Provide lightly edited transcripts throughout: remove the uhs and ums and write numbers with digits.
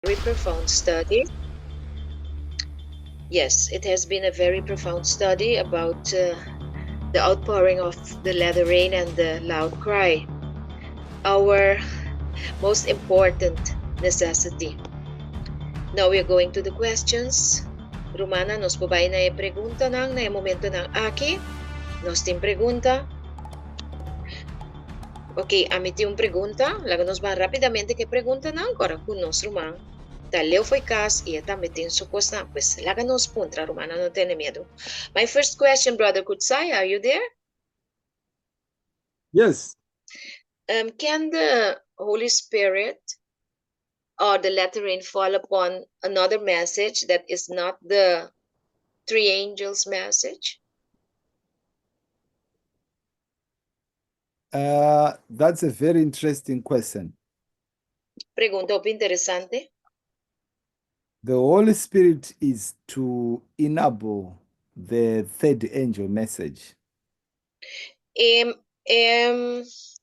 very profound study. Yes, it has been a very profound study about the outpouring of the latter rain and the loud cry, our most important necessity. Now we are going to the questions. Romana, nos po ba na pregunta nang na momento ng aki? Nos tin pregunta. Ok, amiti un pregunta. Laganos ba rapidamente que pregunta nang para con nos Román. Taleo foi cas e eta metin su cosa, pues laganos puntra Romana, no tiene miedo. My first question, Brother Kutsai, are you there? Yes. Can the Holy Spirit or the latter rain fall upon another message that is not the three angels message? That's a very interesting question. Pregunta interesante. The Holy Spirit is to enable the third angel message.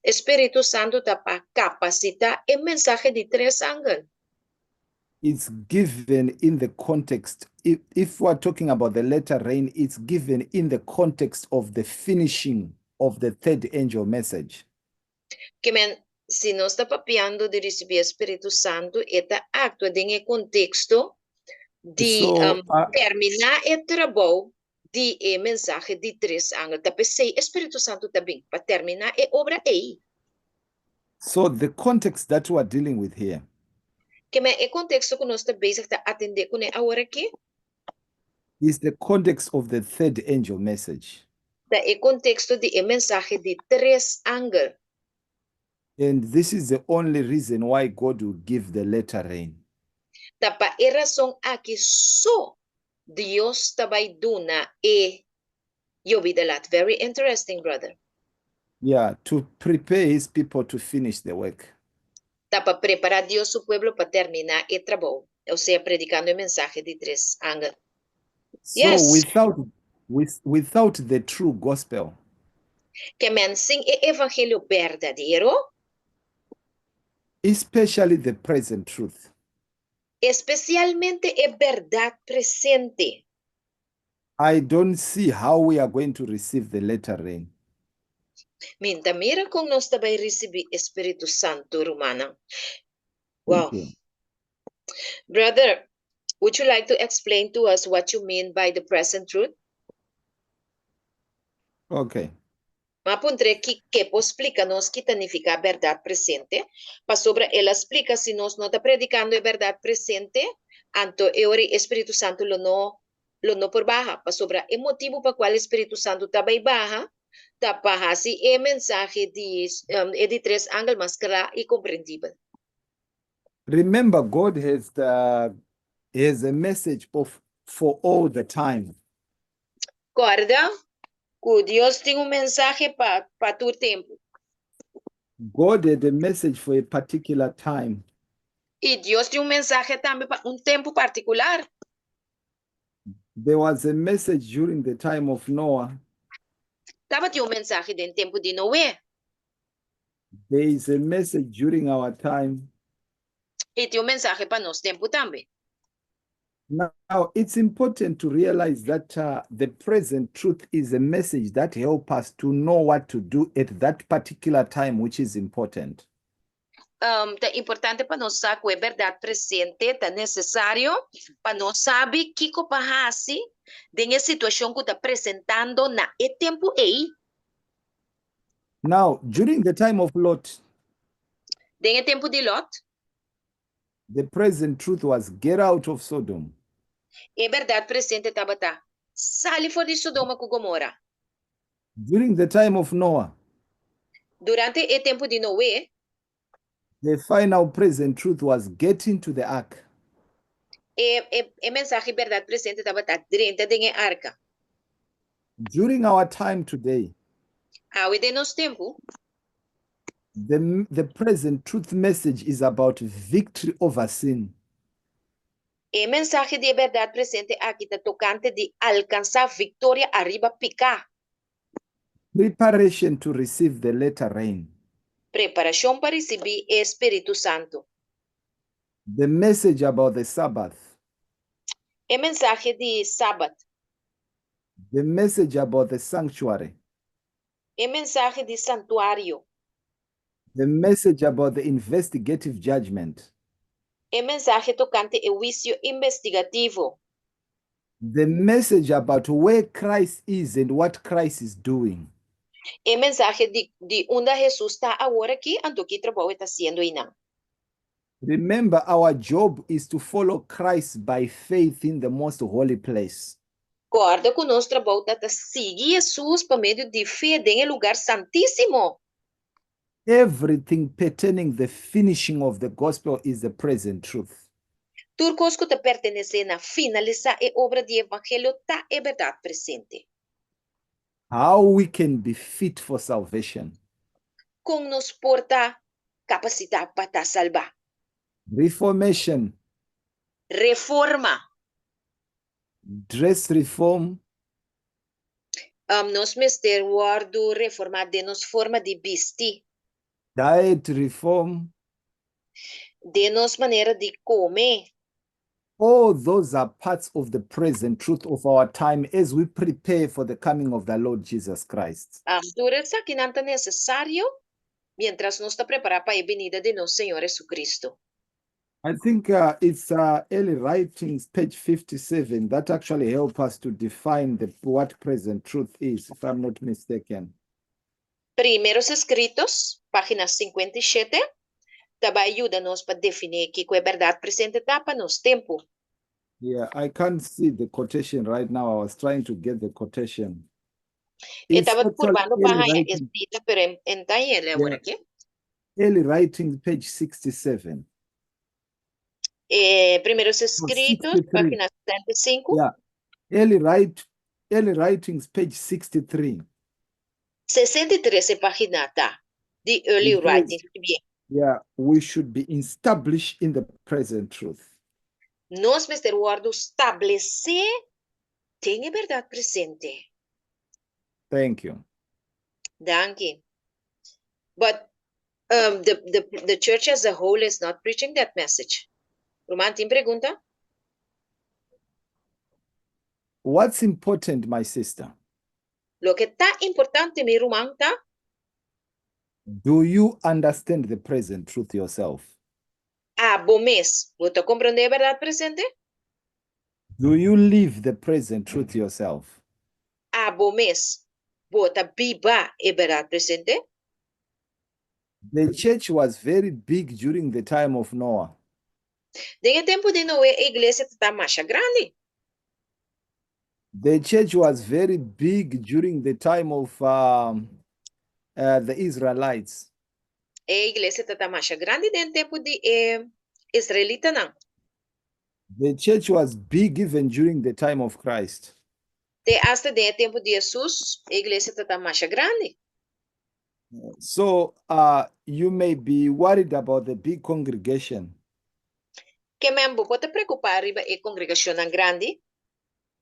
Espíritu Santo tapa capacita el mensaje de tres ángeles. It's given in the context. If we're talking about the latter rain, it's given in the context of the finishing of the third angel message. Que men, si no está papiando de recibir Espíritu Santo, esta actúa en el contexto de terminar el trabajo de mensaje de tres ángeles. Tapi sei Espíritu Santo também para terminar a obra aí. So the context that we're dealing with here. Que men, el contexto que nós está bezig te atender com agora aqui. Is the context of the third angel message. El contexto de el mensaje de tres ángeles. And this is the only reason why God will give the latter rain. Tapa e razão aqui só Dios tabay duna e yobidalat. Very interesting, brother. Yeah, to prepare his people to finish the work. Tapa preparar Dios su pueblo para terminar el trabajo. O sea, predicando el mensaje de tres ángeles. So yes. Without the true gospel. Que men sin el evangelio verdadero. Especially the present truth. Especialmente el verdad presente. I don't see how we are going to receive the latter rain. Minta mira kung nós tabay recibir Espíritu Santo, Romana. Wow. Brother, would you like to explain to us what you mean by the present truth? Okay. Mapuntre que explica-nos que significa verdade presente, para sobre ela explica se nós não está predicando a verdade presente, anto o Espírito Santo lo no por baja, para sobre o motivo para qual o Espírito Santo está bem baja, está para assim o mensagem de três ángulos mais claro e compreensível. Remember, God has a message for all the time. Corda? Que Deus tem mensagem para todo tempo. God had a message for a particular time. E Deus tem mensagem também para tempo particular. There was a message during the time of Noah. Tava tinha mensagem em tempo de Noé. There is a message during our time. E tem mensagem para nosso tempo também. Now, it's important to realize that the present truth is a message that helps us to know what to do at that particular time, which is important. É importante para nós saber que é verdade presente, é necessário para nós saber que que passa em situação que está apresentando na tempo aí. Now, during the time of Lot, em tempo de Lot, the present truth was get out of Sodom. É verdade presente estava sali fora de Sodoma com Gomorra. During the time of Noah, durante o tempo de Noé, the final present truth was get into the ark. A mensagem verdade presente estava dentro da arca. During our time today, ao de nosso tempo, the present truth message is about victory over sin. A mensagem de verdade presente aqui está tocante de alcançar vitória arriba picar. Preparation to receive the latter rain. Preparação para receber o Espírito Santo. The message about the Sabbath. E mensaje de sábado. The message about the sanctuary. E mensaje de santuário. The message about the investigative judgment. E mensaje tocante o juicio investigativo. The message about where Christ is and what Christ is doing. E mensaje de onde Jesus está agora aqui, ando que trabalho está sendo e não. Remember, our job is to follow Christ by faith in the most holy place. Guarda que o nosso trabalho está seguir Jesus por meio de fé em lugar santíssimo. Everything pertaining the finishing of the gospel is the present truth. Tudo que te pertenece na finalizar a obra de evangelho está é verdade presente. How we can be fit for salvation. Com nos porta capacidade para salvar. Reformation. Reforma. Dress reform. Nos mister guardo reforma de nos forma de vestir. Diet reform. De nos maneira de comer. All those are parts of the present truth of our time as we prepare for the coming of the Lord Jesus Christ. Tudo isso que não é necessário mientras nos está preparando para a venida de nosso Senhor Jesucristo. I think it's early writings, page 57, that actually help us to define what present truth is, if I'm not mistaken. Primeiros escritos, página 57, também ajuda-nos para definir que é verdade presente está para nos tempo. Yeah, I can't see the quotation right now. I was trying to get the quotation. Eu It's estava actually curvando para a early writing, escrita, pero está ele agora aqui. early writing, page 67. Primeiros Oh, escritos, 63. página 75. Yeah, early writings, page 63. 63 página está, de early It says, writing. Bien. yeah, we should be established in the present truth. Nós, Mr. Ward, estabelecer tem a verdade presente. Thank you. Thank you. But the church as a whole is not preaching that message. Roman, ¿tienes pregunta? What's important, my sister? Lo que está importante, mi Roman, está, Do you understand the present truth yourself? bom mês, ¿vos comprende a verdade presente? Do you live the present truth yourself? Bom mês, ¿vos viva a verdade presente? The church was very big during the time of Noah. Em tempo de Noé, a igreja está mais grande. The church was very big during the time of the Israelites. A igreja está mais grande em tempo de israelita, não. The church was big even during the time of Christ. Hasta de tempo de Jesus, a igreja está mais grande. So you may be worried about the big congregation. Que mesmo pode preocupar riba a congregação grande.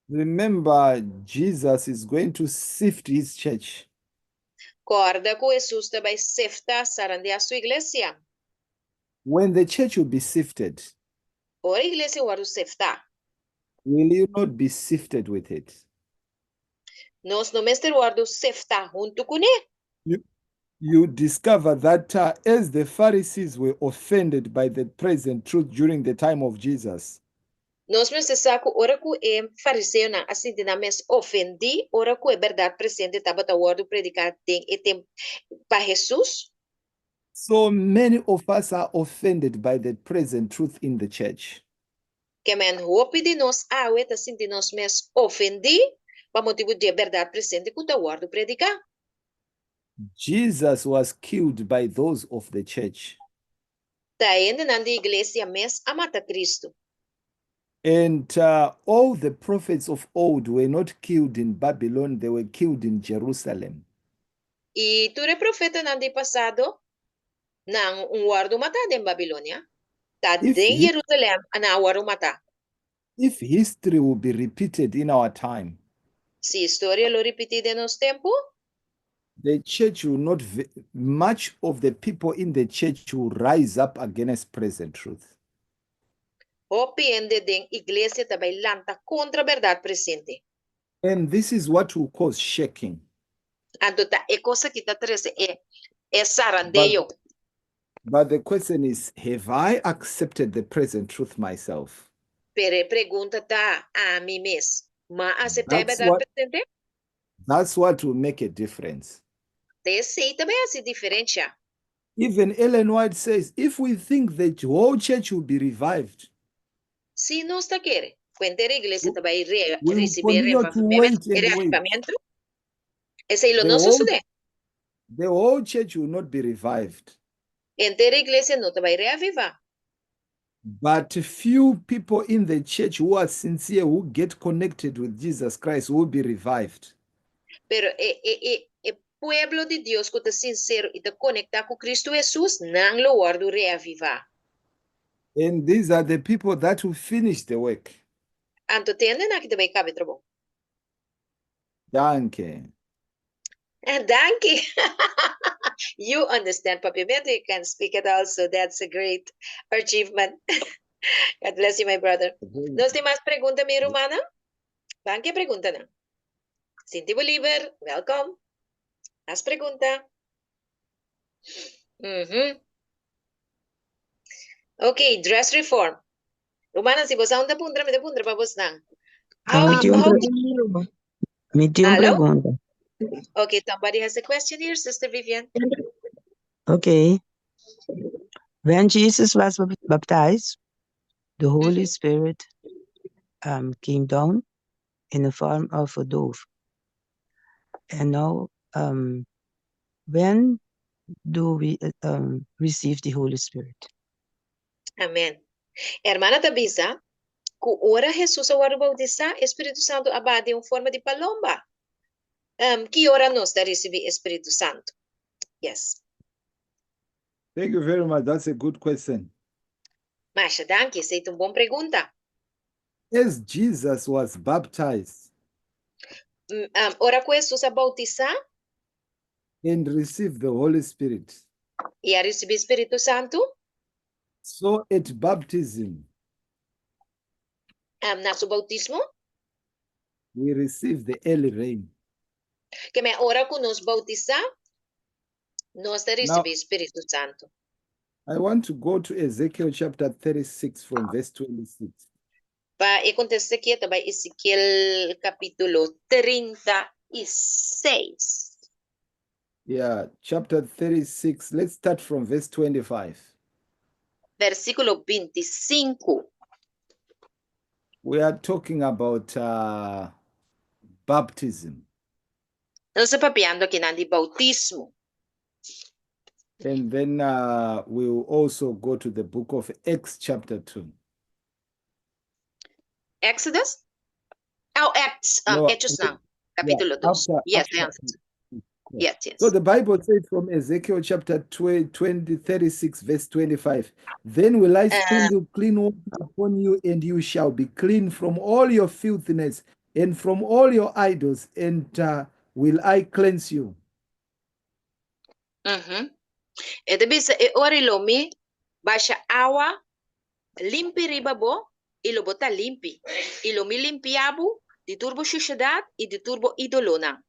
Remember, Jesus is going to sift his church. Corda que Jesus também sefta sarande a sua igreja. When the church will be sifted, Ora a igreja vai sefta. will you not be sifted with it? Nós não mestre guardo sefta junto com ele. You discover that as the Pharisees were offended by the present truth during the time of Jesus, Nós mestre saco ora que fariseu na assim de mes ofendi, ora que verdade presente estava a guardo predicar tem e tem para Jesus. so many of us are offended by the present truth in the church. Que men hope de nós awet assim de nós mes ofendi, para motivo de verdade presente que o guardo predicar. Jesus was killed by those of the church. Tá ainda na igreja mes amata Cristo. And all the prophets of old were not killed in Babylon, they were killed in Jerusalem. E tu profeta na de passado, nang guardo matado em Babilônia. Tá em Jerusalém, na guardo matado. If history will be repeated in our time, Se história lo repetida nos tempo, the church will not, much of the people in the church will rise up against present truth. Opende den iglesia tabay lanta contra verdad presente. And this is what will cause shaking. Anto ta e cosa kita trese e But, sarandeyo. but the question is, have I accepted the present truth myself? Pero pregunta ta a mí mes. Ma aceptai That's verdad what, presente? that's what will make a difference. Te sei também hace diferencia. Even Ellen White says, if we think the whole church will be revived, Si no está quiere, cuente la iglesia tabay we will recibir continue to wait and wait. reavivamiento. Ese lo The no whole, sucede. the whole church will not be revived. Entera iglesia no te va a reavivar. But few people in the church who are sincere, who get connected with Jesus Christ, will be revived. Pero el pueblo de Dios que está sincero y te conecta con Cristo Jesús, no lo guardo reavivar. And these are the people that will finish the work. Anto tienden a que te va a caber trabajo. Danke. Thank you. You understand, Papi. Maybe you can speak it also. That's a great achievement. God bless you, my brother. ¿Nos demás pregunta, mi hermana? ¿Van qué pregunta? No? Cindy Bolívar, welcome. Haz pregunta. Okay, dress reform. Romana, si vos aún te pondrá, para vos nang. Medium Hello? pregunta. Okay, somebody has a question here, Sister Vivian. Okay. When Jesus was baptized, the Holy Spirit came down in the form of a dove. And now, when do we receive the Holy Spirit? Amen. Hermana Tabisa, ku ora Jesus awar bautizar, Espírito Santo abade em forma de palomba. Que hora nós da receber Espírito Santo? Yes. Thank you very much. That's a good question. Masha, danke. Essa é uma boa pergunta. As Jesus was baptized Ora com Jesus a bautizar and received the Holy Spirit, e a receber Espírito Santo, so at baptism, na seu bautismo, we receive the early rain. que me ora com nós bautizar, nós da Now, receber Espírito Santo. I want to go to Ezekiel chapter 36 from verse 26. Para acontecer aqui também Ezequiel capítulo 36. Yeah, chapter 36. Let's start from verse 25. Versículo 25. We are talking about baptism. Nós estamos papiando aqui na de bautismo. And then we will also go to the book of Acts chapter 2. Exodus? Oh, Acts. No, Hechos não. Capítulo 2. Yes, the answer. Yes, yes. So the Bible says from Ezekiel chapter 36, verse 25, then will I sprinkle clean water upon you, and you shall be clean from all your filthiness and from all your idols, and will I cleanse you. Ito bisa ori lomi basha awa limpi riba bo ilo bota limpi. Ilomi limpiabu di turbo suciedad y di turbo idolona.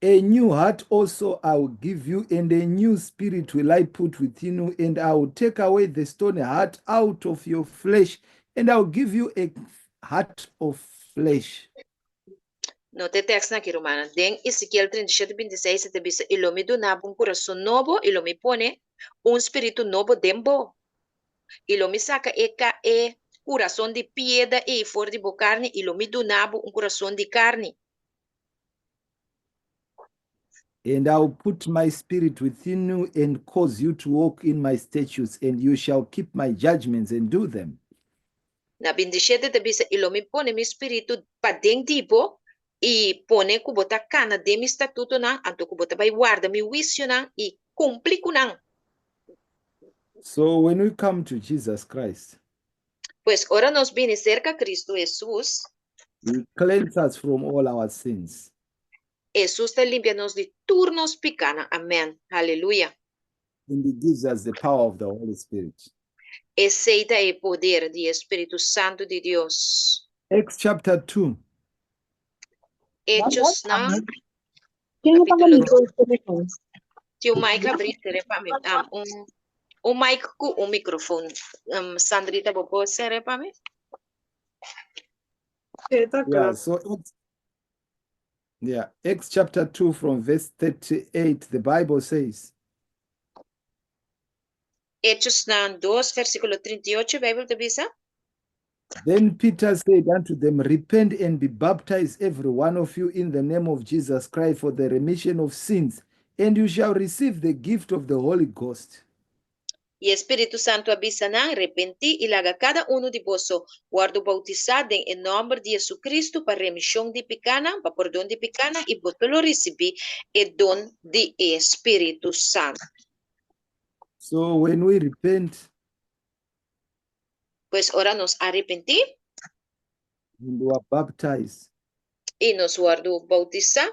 A new heart also I will give you, and a new spirit will I put within you, and I will take away the stony heart out of your flesh, and I will give you a heart of flesh. No te text na aqui, Romana. Den Ezequiel 37:26 te bisa ilomi donava un coração novo, ilomi pone un espírito novo dembo. Ilomi saca eka coração de piedra e for de bo carne, ilomi donava un coração de carne. And I will put my spirit within you and cause you to walk in my statutes, and you shall keep my judgments and do them. Na 27 te bisa ilomi pone mi espírito pa den tipo e pone kubota cana de mi statuto na, anto kubota vai guarda mi wisio na e cumpli kunan. So when we come to Jesus Christ, Pues ora nos viene cerca Cristo Jesús. He cleanses us from all our sins. Jesús te limpia nos de turnos picana. Amén. Aleluya. And He gives us the power of the Holy Spirit. Aceita el poder del Espíritu Santo de Dios. Acts chapter 2. Hechos na Quem não tava capítulo ligando o telefone? Tio Mike abrir para mim. Um mic com um microfone. Sandrita, bobo serve para mim? Yeah, so Acts chapter 2 from verse 38, the Bible says, Hechos na 2, versículo 38, Bible te bisa? Then Peter said unto them, Repent and be baptized, every one of you, in the name of Jesus Christ for the remission of sins, and you shall receive the gift of the Holy Ghost. Y Espíritu Santo avisa na arrepenti y haga cada uno de vosotros guardo bautizado en nombre de Jesucristo para remisión de pecana, para perdón de pecana y vosotros lo recibí el don de Espíritu Santo. So when we repent Pues ahora nos arrepentí and we are baptized, y nos guardo bautizar.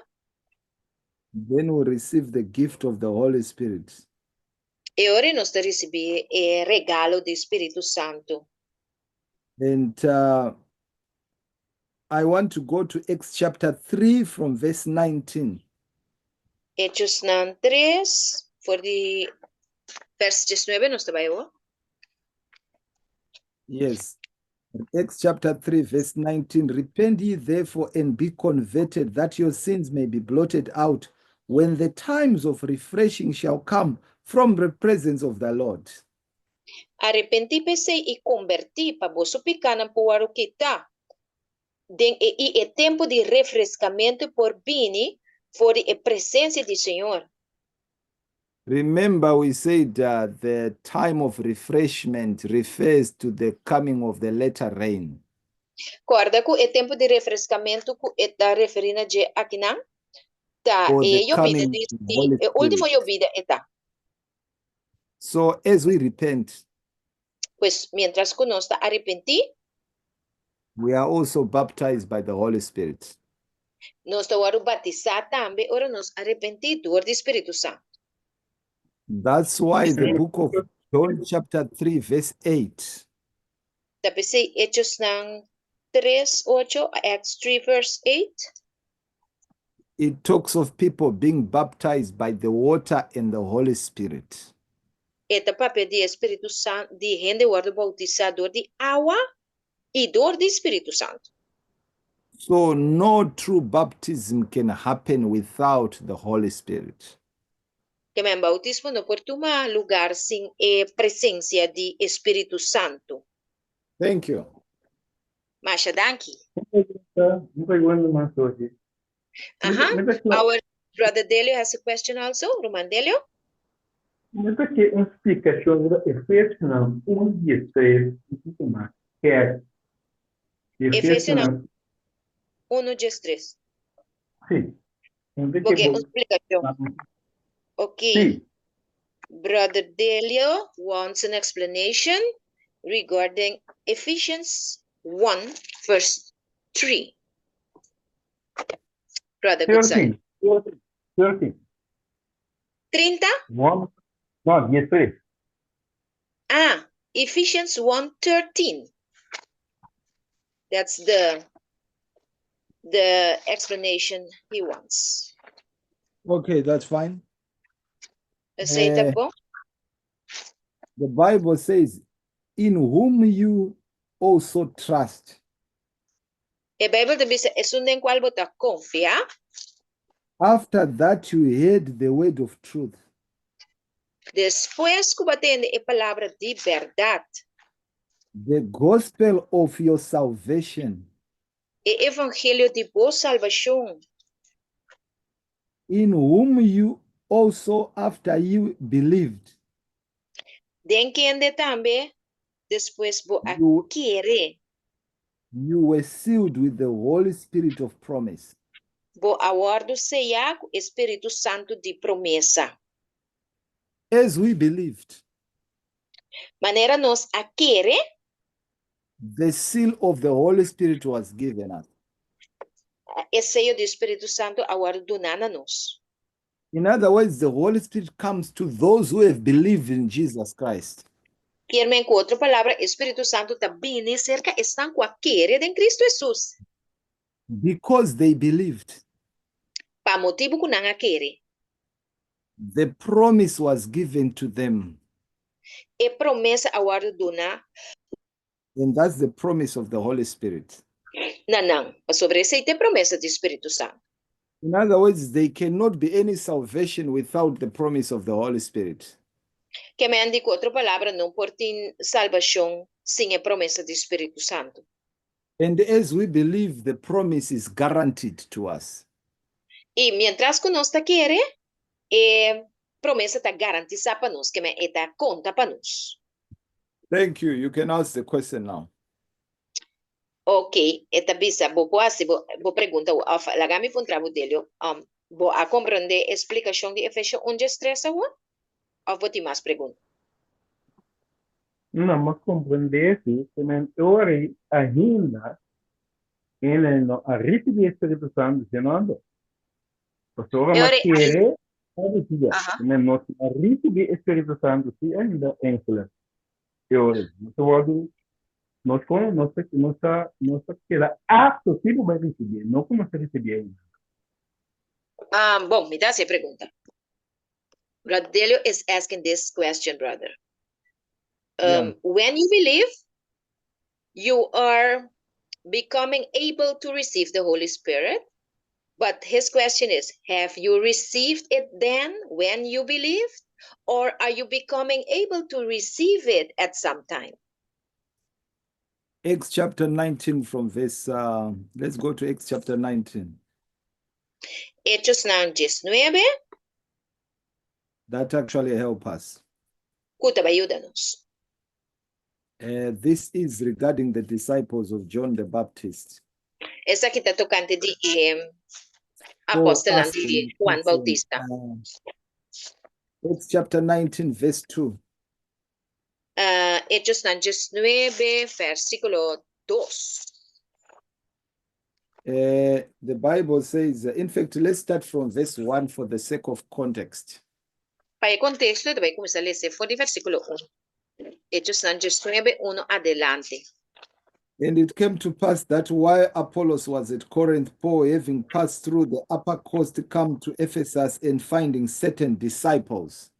then we receive the gift of the Holy Spirit. E ora nos recibí el regalo de Espíritu Santo. And I want to go to Acts chapter 3 from verse 19. Hechos nan 3, for the verse 19, nos trabajo. Yes. Acts chapter 3, verse 19. Repent ye therefore and be converted, that your sins may be blotted out, when the times of refreshing shall come from the presence of the Lord. Arrepenti pese y converti pa vosso picana por o que tá. E tempo de refrescamento por bini for a presença do Senhor. Remember, we said the time of refreshment refers to the coming of the latter rain. Guarda que o tempo de refrescamento que está referindo a aqui não? Tá, Or the e eu vida coming de of the Holy último Spirit. eu vida está. So as we repent, Pues mientras que nós está arrepenti, we are also baptized by the Holy Spirit. nós está batizar também, ora nós arrepenti do Espírito Santo. That's why the book of John chapter 3 verse 8 Da pensei Hechos ng 3:8, Acts 3 verse 8. it talks of people being baptized by the water and the Holy Spirit. Esta papel de Espírito Santo, de gente guarda bautizador de agua e dor de Espírito Santo. So no true baptism can happen without the Holy Spirit. Que meu bautismo não pode tomar lugar sem a presença de Espírito Santo. Thank you. Masha, danke. Não pegou no maço aqui. Our brother Delio has a question also. Roman Delio? Mas aqui uma explicação da Efésios 1:16, muito mais. Efésios 1:3. Sim. Porque uma explicação. Okay. Sim. Brother Delio wants an explanation regarding Ephesians 1 verse 3. Brother Goodside. 30. 30? Não, 16. Ephesians 1:13. That's the explanation he wants. Okay, that's fine. Aceita bom? The Bible says, in whom you also trust. A Bible também diz, é um em qual você confia. After that you heard the word of truth, Depois que você tem a palavra de verdade, the gospel of your salvation, o evangelho de boa salvação, in whom you also, after you believed, den que ande também, depois você you, querer, you were sealed with the Holy Spirit of promise. você aguarda sellar com o Espírito Santo de promessa. As we believed, Maneira nós a querer, the seal of the Holy Spirit was given us. o sello do Espírito Santo aguarda donando a nós. In other words, the Holy Spirit comes to those who have believed in Jesus Christ. Querme en outra palavra, Espírito Santo está bem cerca, estão com a querer em Cristo Jesus. Because they believed. Para motivo que não a querer. The promise was given to them. E promessa agora dona, And that's the promise of the Holy Spirit. não. Sobre essa tem promessa do Espírito Santo. In other words, there cannot be any salvation without the promise of the Holy Spirit. Que me indica outra palavra, não por ter salvação sem a promessa do Espírito Santo. And as we believe, the promise is guaranteed to us. E mientras que nós está querer, promessa está garantida para nós, que me está conta para nós. Thank you. You can ask the question now. Ok, esta bisa, vou pergunta, lagami pun trabalho dele, vou a compreender a explicação de Efésios 1:3 agora? Ou vou ter mais perguntas? Não, mas compreender que ora ainda ele não a receber o Espírito Santo, senão pastor Eu mas ore- querer pode dizer, Aham. mas nós a receber o Espírito Santo se ainda é influência. Eu nós quer apto tipo vai receber, não como se receber ainda. Bom, me dá essa pergunta. Brother Delio is asking this question, brother. Yeah. When you believe, you are becoming able to receive the Holy Spirit. But his question is, have you received it then when you believed? Or are you becoming able to receive it at some time? Acts chapter 19 from verse, let's go to Acts chapter 19. Hechos 19, That actually help us. kuta ayúdanos. This is regarding the disciples of John the Baptist. Esa aqui está tocante de So, apóstolo ask de them, Juan Bautista. Acts chapter 19, verse 2. Hechos 19, versículo 2. The Bible says, in fact, let's start from verse 1 for the sake of context. Para o contexto, vai começar a ler for de versículo 1. Hechos 19, 1 adelante. And it came to pass that while Apollos was at Corinth, Paul, having passed through the upper coast, come to Ephesus and finding certain disciples.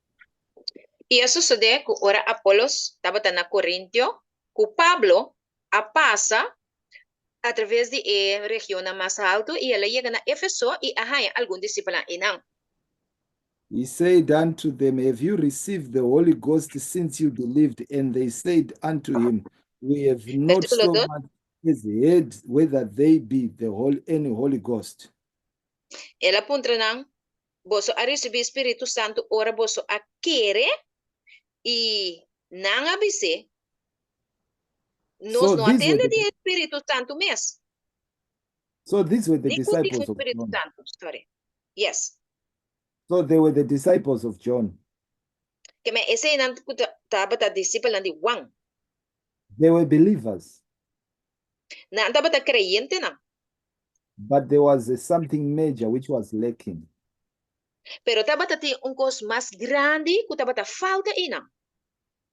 E isso sucede que ora Apolos estava na Corintio, que Pablo a passa através de região mais alto e ela chega na Éfeso e arranha algum discípulo inang. He said unto them, have you received the Holy Ghost since you believed? And they said unto him, we have not so Versículo 2. much as heard whether they be any Holy Ghost. Ela puntra nang boso a receber Espírito Santo ora boso a querer e não avise. Nós So não these were atende the- de Espírito Santo mesmo. So these were the Nem disciples com of Espírito John. Santo, sorry. Yes. So they were the disciples of John. Que me esse não estava da discípula de Juan. They were believers, Não estava da creyente não. but there was something major which was lacking. Pero estava tem coisa mais grande que estava falta e não.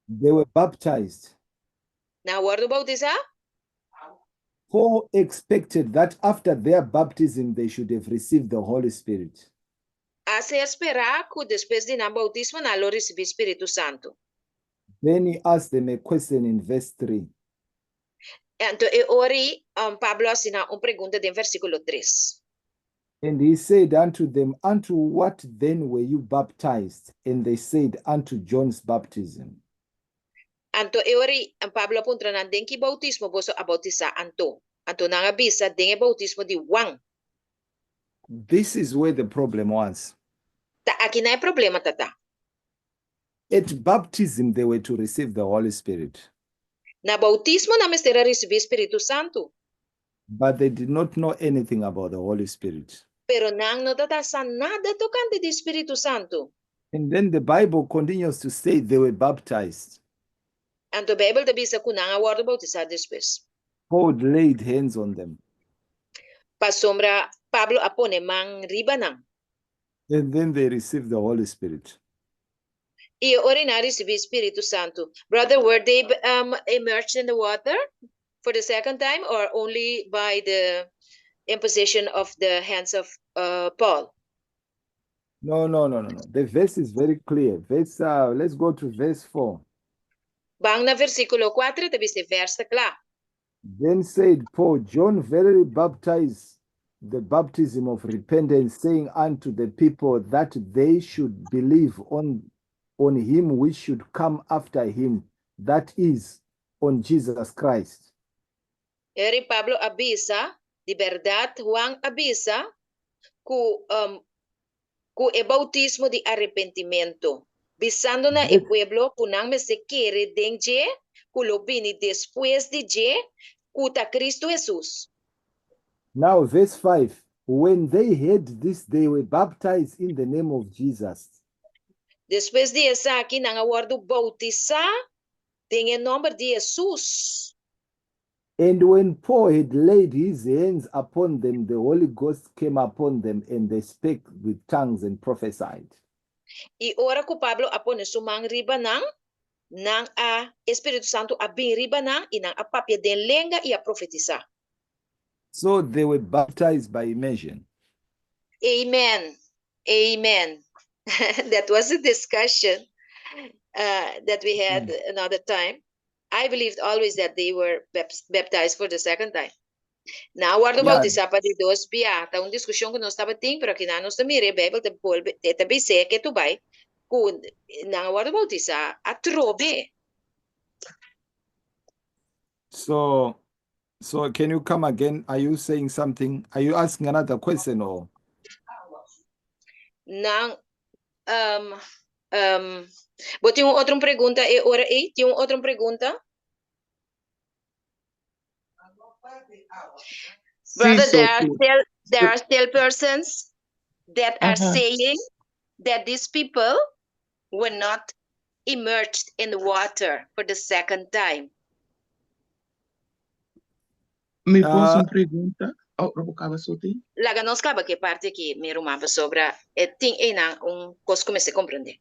They were baptized. Na hora do bautizar, Paul expected that after their baptism, they should have received the Holy Spirit. a se esperar que depois de na bautismo na lo receber Espírito Santo. Then he asked them a question in verse 3. Então, e ori Pablo assina pergunta de versículo 3. And he said unto them, unto what then were you baptized? And they said, unto John's baptism. Anto e ori Pablo apunta na denki bautismo boso a bautizar anto. Anto na abisa den bautismo de Juan. This is where the problem was. Ta aqui não é problema, tata. At baptism, they were to receive the Holy Spirit, Na bautismo na mestera receber Espírito Santo. but they did not know anything about the Holy Spirit. Pero nang no tata sa nada tocante de Espírito Santo. And then the Bible continues to say they were baptized. Anto Bible da bisa ku nang award bautizar después. Paul laid hands on them, Pa sombra Pablo apone mang riba nang. and then they received the Holy Spirit. E ora na recebi Espírito Santo. Brother, were they immersed in the water for the second time or only by the imposition of the hands of Paul? No. The verse is very clear. Let's go to verse 4. Bang na versículo 4, tabi se verse kla. Then said Paul, John verily baptized the baptism of repentance, saying unto the people that they should believe on him which should come after him, that is, on Jesus Christ. Eri Pablo abisa, di verdad Juan abisa, ku e bautismo di arrepentimiento. Bisando na e pueblo kunang me se quiere denje, ku lo bini después de je, kuta Cristo Jesus. Now, verse 5. When they heard this, they were baptized in the name of Jesus. Después de esa aqui nang awardo bautiza, tem em nome de Jesus. And when Paul had laid his hands upon them, the Holy Ghost came upon them, and they spake with tongues and prophesied. E ora ko Pablo apone sumang riba nang a Espírito Santo abin riba nang inang apapia den lenga e a profetiza. So they were baptized by immersion. Amen. Amen. That was a discussion that we had another time. I believed always that they were baptized for the second time. Na guardo bautiza pa di dos biata, un diskusyon ko no staba ting, pero kinanos na mire, Bible te polbe, te bise ke tu bay, kun na guardo bautiza a trobe. So can you come again? Are you saying something? Are you asking another question or? Nang, but yung otrong pregunta e ora e, yung otrong pregunta? Brother, there are still persons that are saying that these people were not immersed in the water for the second time. Me posso pergunta? Laga nos kaba que parte que me rumava sobra ting ena cos como se comprende.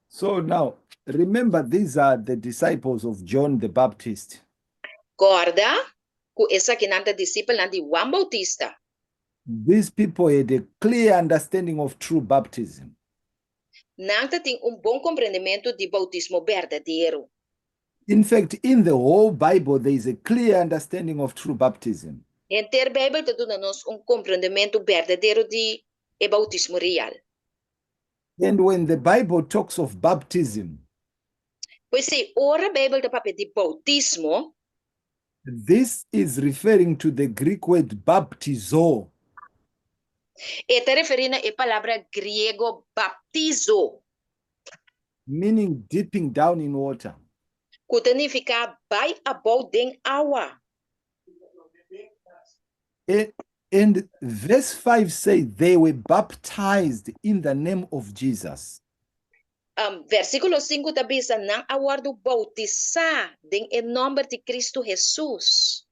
So now, remember, these are the disciples of John the Baptist. Corda, ku esa que nanta disciple nanti Juan Bautista. These people had a clear understanding of true baptism. Nanta ting bom compreendimento de bautismo verdadeiro. In fact, in the whole Bible, there is a clear understanding of true baptism. En ter Bible te dona nos compreendimento verdadeiro de bautismo real. And when the Bible talks of baptism, pois se ora Bible te pape de bautismo, this is referring to the Greek word baptizo. Está referindo a palavra griego baptizo, meaning dipping down in water. Que significa vai about den água. And verse 5 says they were baptized in the name of Jesus. Versículo 5 também diz não aguardo bautizar em nome de Cristo Jesus.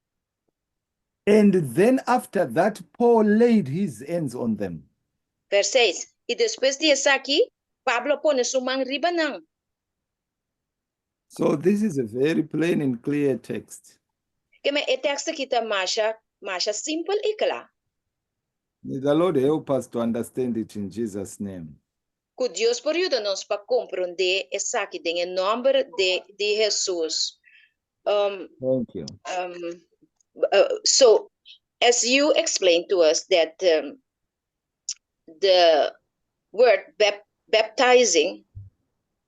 And then after that, Paul laid his hands on them. Verse 6. E depois disso aqui, Pablo pone sua mão riba não. So this is a very plain and clear text. Que me text aqui tá mais simple e claro. May the Lord help us to understand it in Jesus' name. Que Deus por ajuda-nos para compreender isso aqui em nome de Jesus. Thank you. So, as you explained to us that the word baptizing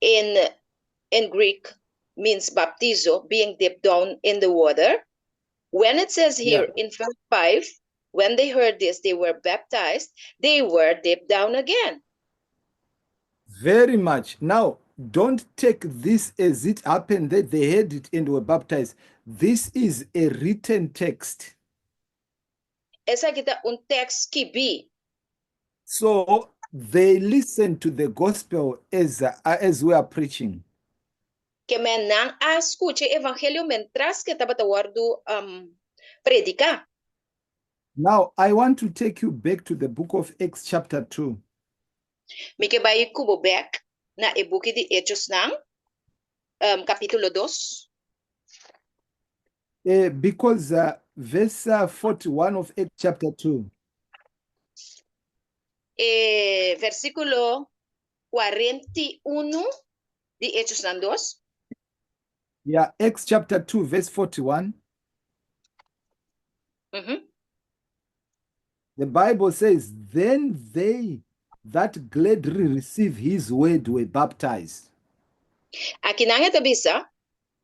in Greek means baptizo, being dipped down in the water. When it says here in verse 5, when they heard this, they were baptized, they were dipped down again. Very much. Now, don't take this as it happened that they heard it and were baptized. This is a written text. Esa aqui tá text que vi. So they listen to the gospel as we are preaching. Que me não escute evangelho mentras que estava guardo predicar. Now, I want to take you back to the book of Acts chapter 2. Me que vai cubo back na e book de Hechos ng capítulo 2. Because verse 41 of Acts chapter 2. Versículo 41 de Hechos ng 2. Yeah, Acts chapter 2, verse 41. The Bible says, then they that gladly receive his word were baptized. Aqui na bisa,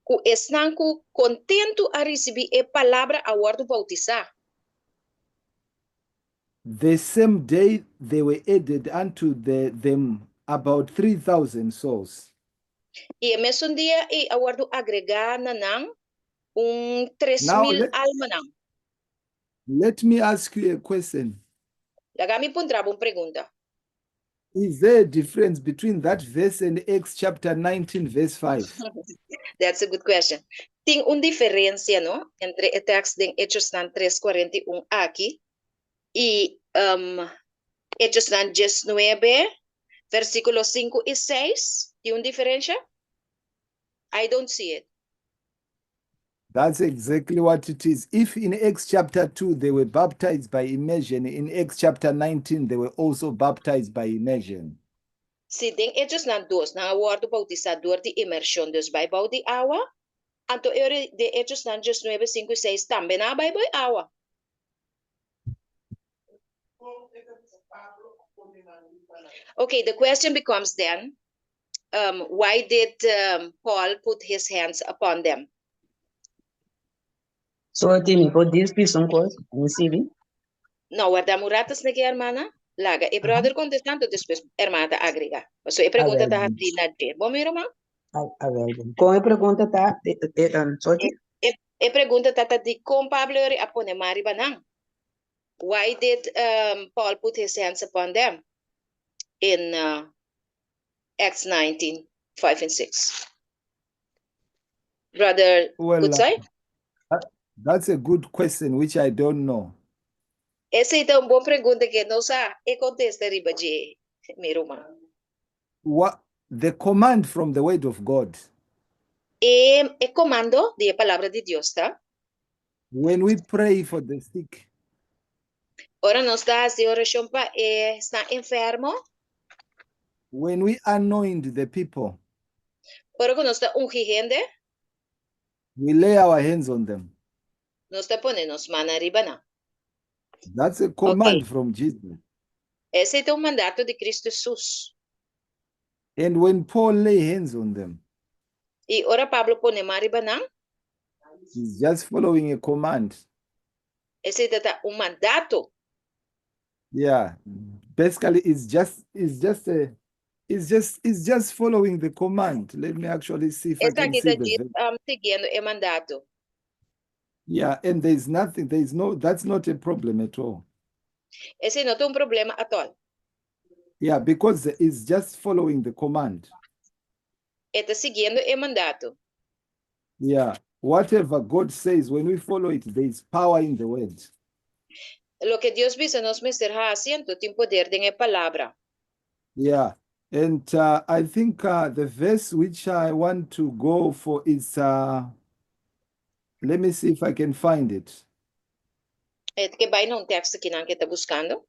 ku estão contento a receber a palavra a word bautizar. The same day they were added unto them about 3,000 souls. E mesmo dia e a word agregar na nang 3,000 alma nang. Let me ask you a question. Lagami puntra pergunta. Is there a difference between that verse and Acts chapter 19, verse 5? That's a good question. Tem diferencia, no? Entre el text de Hechos 3:41 aqui e Hechos 19, versículos 5 y 6. ¿Tiene diferencia? I don't see it. That's exactly what it is. If in Acts chapter 2 they were baptized by immersion, in Acts chapter 19 they were also baptized by immersion. Si tem Hechos 2, na word bautizador de imersión dos by de agua, anto de Hechos 19, 5 y 6 también na by agua. Okay, the question becomes then, why did Paul put his hands upon them? So Timi, put these piece on course, receiving. No, guardamos ratas na que hermana, laga. E brother contestando después, hermana agrega. So, e pergunta tá assim na de. Bom, meu irmão? A ver, com a pergunta tá, sorry? E pergunta tá de com Pablo a pone mari banang. Why did Paul put his hands upon them in Acts 19, 5 and 6? Brother, good side? That's a good question, which I don't know. Essa é uma boa pergunta que não sabe. E contesta riba de meu irmão. What the command from the word of God? E comando de palavra de Deus, tá? When we pray for the sick. Ora nós estamos de oração para está enfermo. When we anoint the people. Ora que nós está ungindo. We lay our hands on them. Nós está ponendo as mãos arriba na. That's a command from Jesus. Esse é o mandato de Cristo Jesus. And when Paul lay hands on them. E ora Pablo pone mariba na. He's just following a command. Esse é um mandato. Yeah, basically it's just following the command. Let me actually see if I can see the seguindo o mandato. Yeah, and that's not a problem at all. Esse não tem problema at all. Yeah, because it's just following the command. Está seguindo o mandato. Yeah, whatever God says, when we follow it, there is power in the word. Lo que Dios dice nos mesterá haciendo, tem poder en la palabra. Yeah, and I think the verse which I want to go for is, let me see if I can find it. É que vai num texto que não está buscando.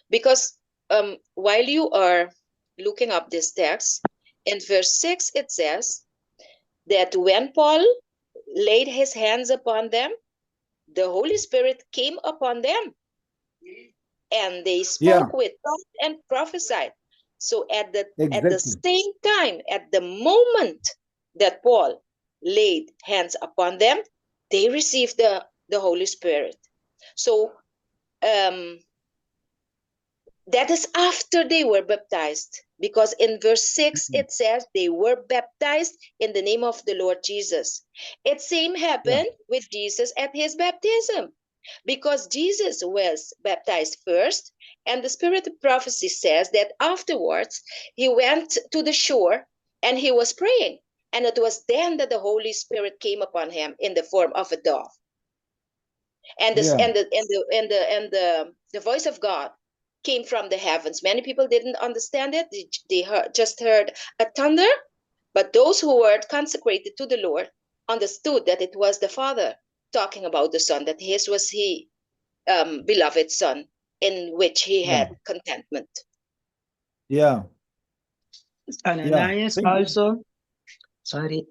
Because while you are looking up this text, in verse 6 it says that when Paul laid his hands upon them, the Holy Spirit came upon them, and they spoke with tongues and prophesied. So at the same time, at the moment that Paul laid hands upon them, they received the Holy Spirit. So that is after they were baptized, because in verse 6 it says they were baptized in the name of the Lord Jesus. It same happened with Jesus at his baptism, because Jesus was baptized first, and the spirit of prophecy says that afterwards he went to the shore and he was praying, and it was then that the Holy Spirit came upon him in the form of a dove. And the voice of God came from the heavens. Many people didn't understand it. They just heard a thunder, but those who were consecrated to the Lord understood that it was the Father talking about the Son, that his was he beloved Son, in which he had contentment. Yeah. Ananias Thank you. also,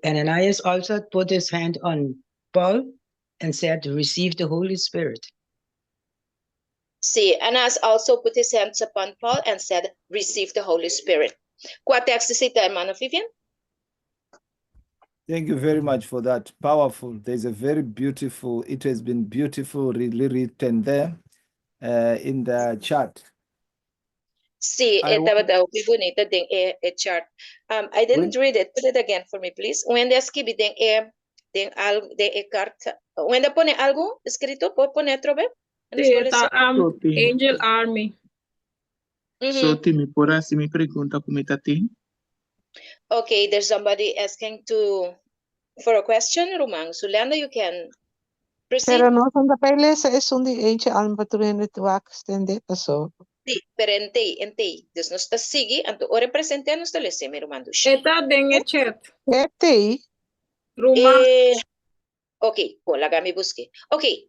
Ananias also put his hand on Paul and said, receive the Holy Spirit. See, Ananias also put his hands upon Paul and said, receive the Holy Spirit. Qua text cita, hermano Vivian? Thank you very much for that. Powerful. There's a very beautiful, it has been beautiful, really written there in the chat. See, I esta daw bonita ding chart. I didn't read it. Put it again for me, please. When they escribe ding algo de carta. When they pone algo escrito, pone trove. Sí, está Angel Army. Soti, me pora si me pergunta como está tem? Okay, there's somebody asking for a question, Rumang. Sulanda, you can proceed. Pero no son de papeles, es un de eentje aan patrouille het waak stende so. Sí, pero entei. Dus no está sigi, anto ore presente no está lese, mi Rumang. Está en chat. Ete, Ruma. Okay, po, lagami busque. Okay,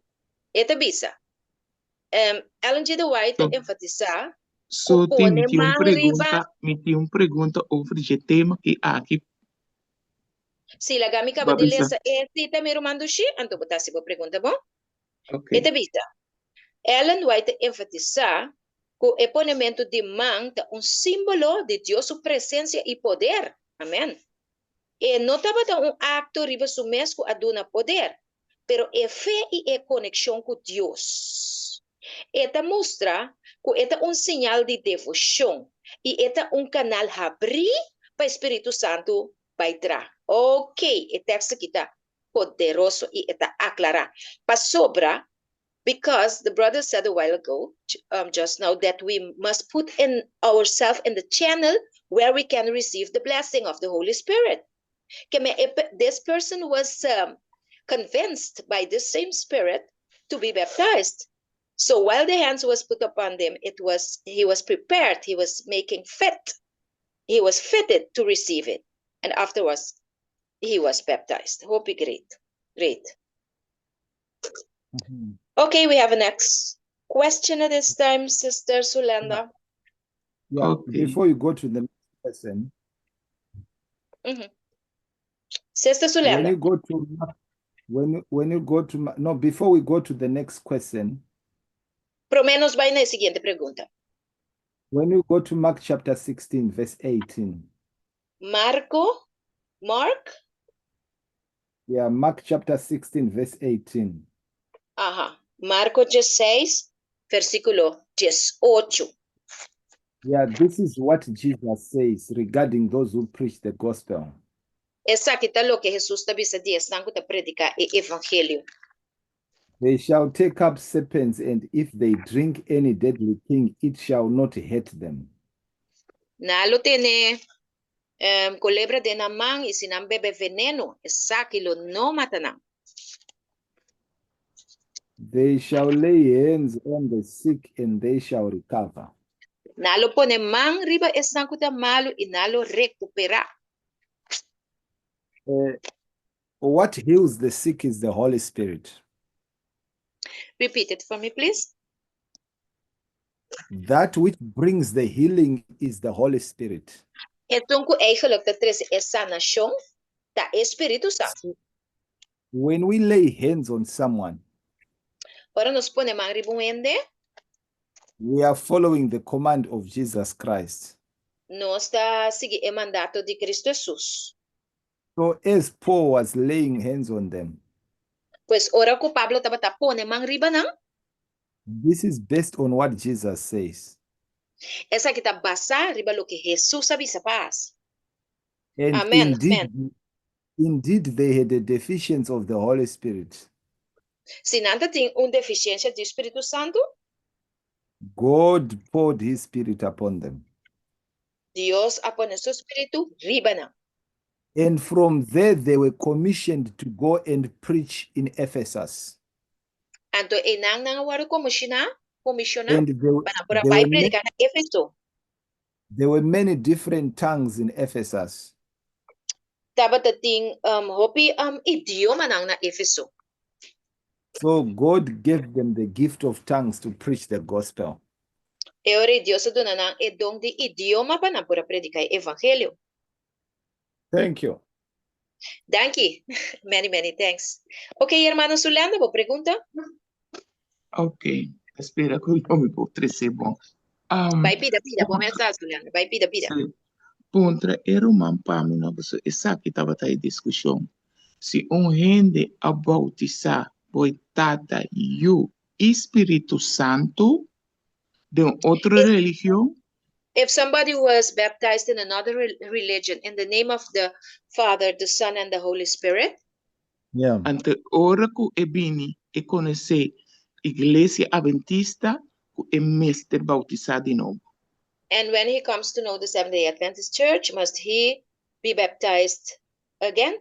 esta bisa. Ellen G. de White So- enfatizar Soti, me pone tinha pergunta over esse tema e aqui si lagami Babisa. kabadilesa cita mi Rumang dushi, anto botasi po pergunta bo. ok. Esta bisa. Ellen White enfatizar que o ponemento de mão é símbolo de Deus, sua presença e poder. Amém. E não estava acto riba sumesco a dona poder, pero é fé e é conexão com Deus. Esta mostra que é sinal de devoção e é canal abrir para o Espírito Santo para entrar. Ok, o texto aqui está poderoso e está aclarar. Para sobra, because the brother said a while ago, just now, that we must put in ourselves in the channel where we can receive the blessing of the Holy Spirit. This person was convinced by the same Spirit to be baptized. So while the hands was put upon them, he was prepared. He was making fit. He was fitted to receive it, and afterwards, he was baptized. Hope you great. Okay, we have a next question at this time, Sister Sulanda. Yeah. Okay. Before you go to the next question, Sister when Sulanda. you go to when you go to no, before we go to the next question, Pro menos vai na siguiente pergunta. when you go to Mark chapter 16, verse 18. Mark? Yeah, Mark chapter 16, verse 18. Marco 16, versículo 18. Yeah, this is what Jesus says regarding those who preach the gospel. Essa aqui tá lo que Jesus está dizendo, estão que predicar o evangelho. They shall take up serpents, and if they drink any deadly thing, it shall not hurt them. Nalo tiene culebra de namang e se não bebe veneno, essa aquilo não mata não. They shall lay hands on the sick, and they shall recover. Nalo pone mang riba estão que tá malo e nalo recuperar. What heals the sick is the Holy Spirit. Repeat it for me, please. That which brings the healing is the Holy Spirit. Então, que eigenlijk dat er is sanação da Espírito Santo. When we lay hands on someone, Ora nos pone mang ribuende, we are following the command of Jesus Christ. nós está seguindo o mandato de Cristo Jesus. So as Paul was laying hands on them, Pois ora que Pablo estava tá pone mang riba não? this is based on what Jesus says. Essa aqui tá basada riba lo que Jesus avisa paz. And Amen, indeed, they had a deficiency of the Holy Spirit. Se nada tem deficiência do Espírito Santo, God poured his spirit upon them. Deus apone seu Espírito riba não. And from there, they were commissioned to go and preach in Ephesus. Anto enang nang waru como sina, comisiona And para vai predicar na Éfeso. there were many different tongues in Ephesus. Taba tating hopi idioma nang na Éfeso. So God gave them the gift of tongues to preach the gospel. E ora Dios dona nang edong di idioma pa na para predicar evangelho. Thank you. Thank you. Many thanks. Okay, hermano Sulanda, vou pergunta? Ok, espera que eu me vou trazer bom. Vai pida, vou começar, Sulanda. Vai pida. Sim. Contra era uma pamina, você essa que estava aí discussão. Se gente a bautizar boitata e o Espírito Santo de outra religião, If somebody was baptized in another religion in the name of the Father, the Son, and the Holy Spirit, Yeah. ante ora que é bini e conhecer Igreja Adventista que é mestre bautizado de novo. and when he comes to know the Seventh-day Adventist Church, must he be baptized again?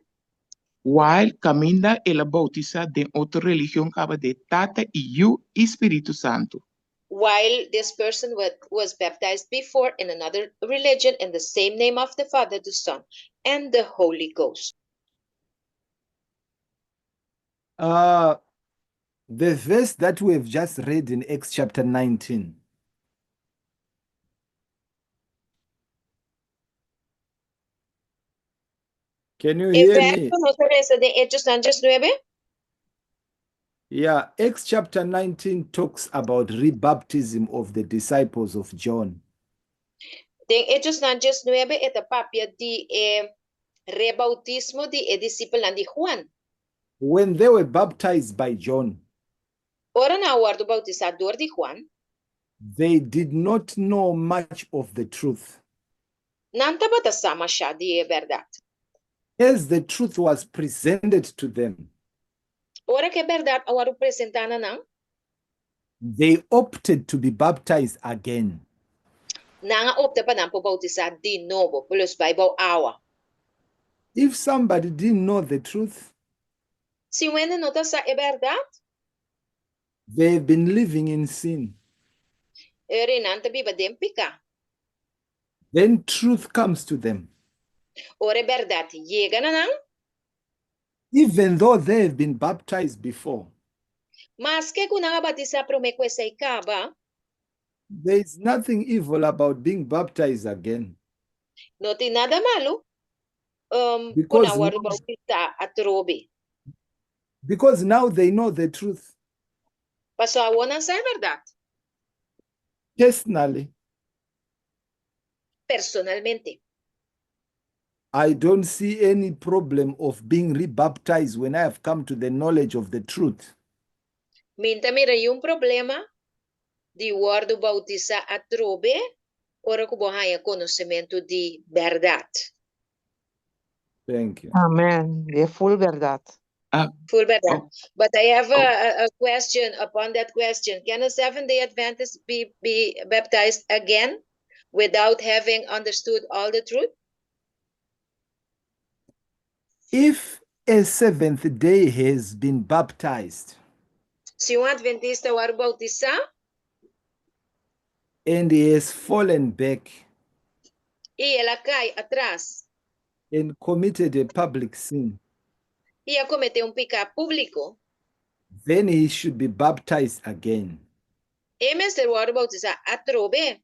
While caminha ela bautizada de outra religião acaba de Tata e o Espírito Santo. While this person was baptized before in another religion in the same name of the Father, the Son, and the Holy Ghost. The verse that we have just read in Acts chapter 19. Can you hear me? Yeah, Acts chapter 19 talks about rebaptism of the disciples of John. Den Hechos 9 esta papia di rebautismo di discípulos de Juan. When they were baptized by John, Ora na guardo bautizador de Juan, they did not know much of the truth. nanta bata sama siya di verdad. As the truth was presented to them, Ora que verdad awaru presentana nang, they opted to be baptized again. nanga opta pa nang po bautizar di novo, plus Bible awa. If somebody didn't know the truth, Si wende nota sa verdad, they've been living in sin. eri nanta biba dempika. Then truth comes to them. Ora verdad llega na nang, Even though they have been baptized before, mas que kunanga batiza promekwe sa ikaba, there is nothing evil about being baptized again. no ti nada malo, Because kunawaru bautiza atrobe. Because now they know the truth. Paso awonan sa verdad. Personally, Personalmente. I don't see any problem of being rebaptized when I have come to the knowledge of the truth. Minta mira yung problema di guardo bautiza atrobe, ora ko buhaya conocimiento di verdad. Thank you. Amen. De full verdad. Full verdad. Oh. But I have a question upon that question. Can a Seventh-day Adventist be baptized again without having understood all the truth? If a seventh day has been baptized Si un Adventista war bautiza, and he has fallen back y ela cai atrás, and committed a public sin, y comete un pecado público, then he should be baptized again. ser war bautiza atrobe.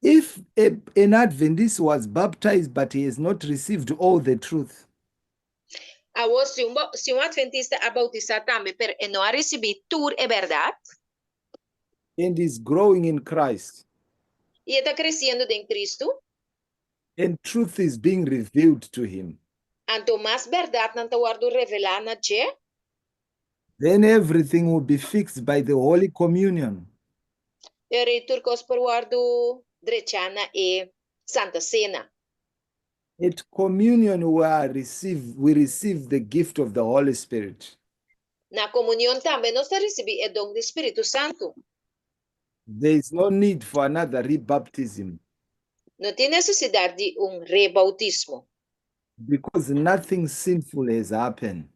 If an Adventist was baptized but he has not received all the truth, Si un Adventista ha bautizado también, pero no ha recibido toda la verdad, and is growing in Christ, y está creciendo en Cristo, and truth is being revealed to him, anto más verdad nanta guardo revelar na che, then everything will be fixed by the Holy Communion. turcos por guardo drechana e Santa Cena. At communion, we receive the gift of the Holy Spirit. Na comunión también nos recibe el don del Espíritu Santo. There is no need for another rebaptism No tiene necesidad de un rebautismo. because nothing sinful has happened.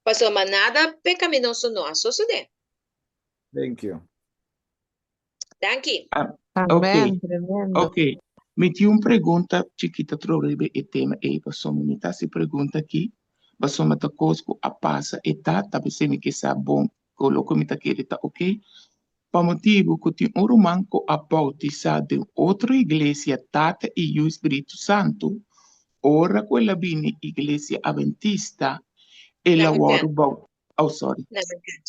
Pasó nada pecaminoso no ha sucedido. Thank you. Thank you. Amen. Tremendo. Ok. Meti uma pergunta chiquita sobre o tema aí, passou me tá se pergunta aqui, passou me tá cosco a passa e tá se me que sa bom, coloco me tá querer tá ok? Para motivo que tem um romanco a bautizar de outra igreja Tata e o Espírito Santo, ora quella bini iglesia adventista e la Never waru oh sorry. Never can.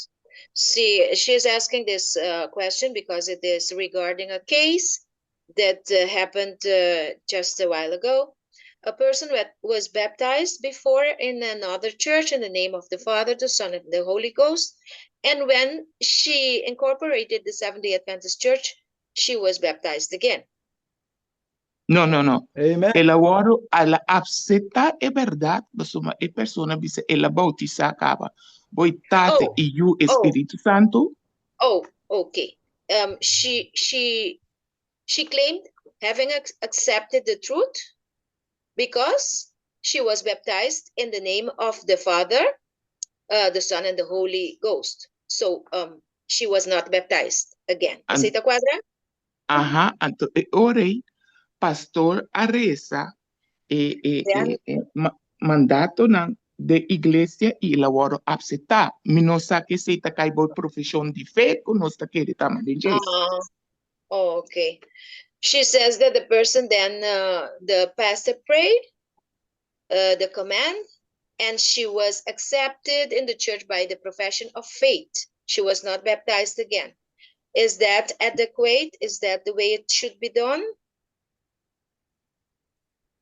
She's asking this question because it is regarding a case that happened just a while ago. A person that was baptized before in another church in the name of the Father, the Son, and the Holy Ghost. And when she incorporated the Seventh-day Adventist Church, she was baptized again. No. Amen. Ela waru ala acceita é verdade, mas uma pessoa dice ela bautiza acaba. Boi tate Oh. e o Espírito Santo. Oh, okay. She claimed having accepted the truth because she was baptized in the name of the Father, the Son, and the Holy Ghost. So she was not baptized again. Aceita quadra? Aha, anto orei pastor Aresa mandato ng de iglesia e la waro apseta. Minosa que se ta kai boy profession di fe kunosta que de tama de Okay. She says that the person then, the pastor prayed the command, and she was accepted in the church by the profession of faith. She was not baptized again. Is that adequate? Is that the way it should be done?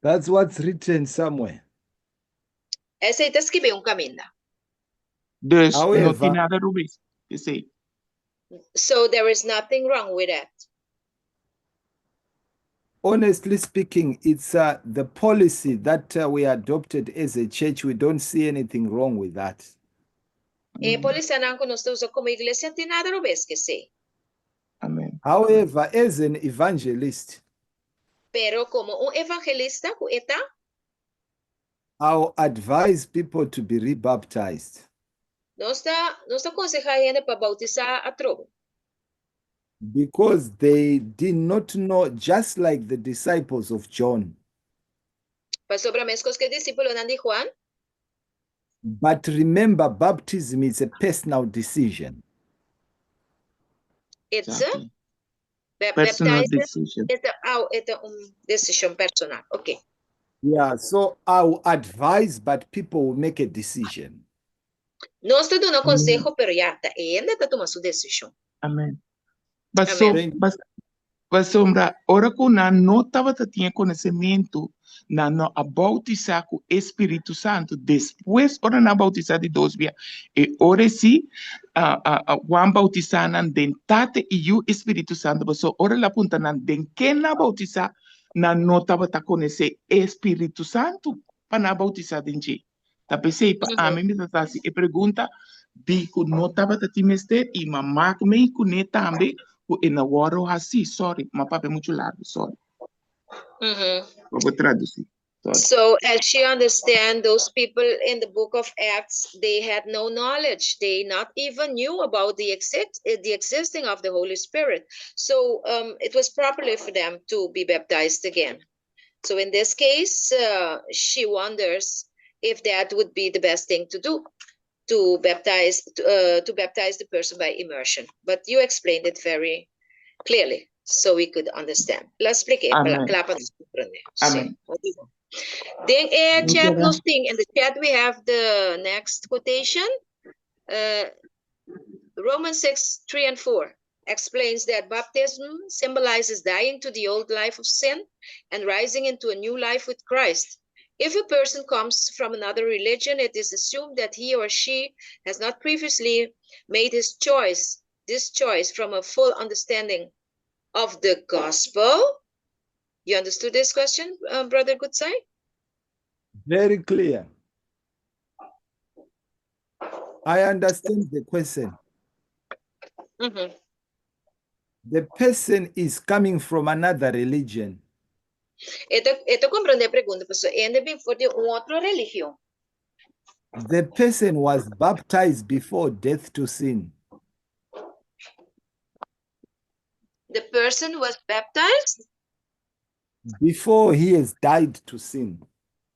That's what's written somewhere. Essa aí tá escrito um caminho. Dus However, não tem nada Rubens. You see. So there is nothing wrong with that. Honestly speaking, it's the policy that we adopted as a church. We don't see anything wrong with that. Polícia não conosco como igreja não tem nada a ver que sei. Amen. However, as an evangelist, Pero como evangelista, I'll advise people to be rebaptized. Nós aconsejando para bautizar a trovo. Because they did not know, just like the disciples of John. Sobre as coisas que discípulo de Juan. But remember, baptism is a personal decision. It's Exactly. Personal decision. It's a decision personal. Okay. Yeah, so I will advise, but people will make a decision. Nós te dando consejo, pero ya ainda está tomando sua decisão. Amen. Amen. Sombra, ora que não estava tinha conhecimento na a bautizar com o Espírito Santo, depois ora na bautizar de dois dias, e ora sim, Juan bautizar na dentate e o Espírito Santo, mas ora lá punta na den que na bautizar na não estava conhecer Espírito Santo para na bautizar de gente. Tá pensei para a mim me tá assim, e pergunta bico não estava timester e mamá me cune também in a waro hasi, sorry, my papa muito largo, sorry. Vou traduzir. So as she understand, those people in the book of Acts, they had no knowledge. They not even knew about the existing of the Holy Spirit. So it was properly for them to be baptized again. So in this case, she wonders if that would be the best thing to do, to baptize the person by immersion. But you explained it very clearly, so we could understand. Let's explique. Amen. Amen. Then chat nos thing in the chat we have the next quotation. Romans 6:3-4 explains that baptism symbolizes dying to the old life of sin and rising into a new life with Christ. If a person comes from another religion, it is assumed that he or she has not previously made this choice from a full understanding of the gospel. You understood this question, Brother Goodside? Very clear. I understand the question. The person is coming from another religion. Esto comprende a pergunta, pessoal. Ainda bem for de outra religião. The person was baptized before death to sin. The person was baptized. before he has died to sin.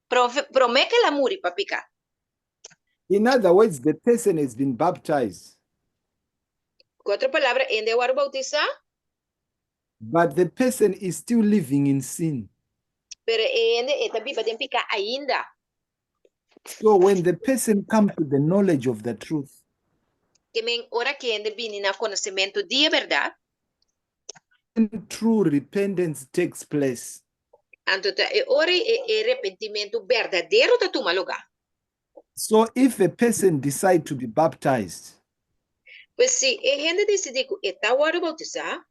Prome que la muri papika. In other words, the person has been baptized, Cuatro palabras, en de water bautiza, but the person is still living in sin. pero en de eta biba den pika ainda. So when the person comes to the knowledge of the truth, Que men ora que en de bini na conocimiento de verdad, true repentance takes place. antota e ori e arrepentimiento verdadeiro da tuma lugar. So if a person decides to be baptized, Pues si e gente decide que eta water bautiza,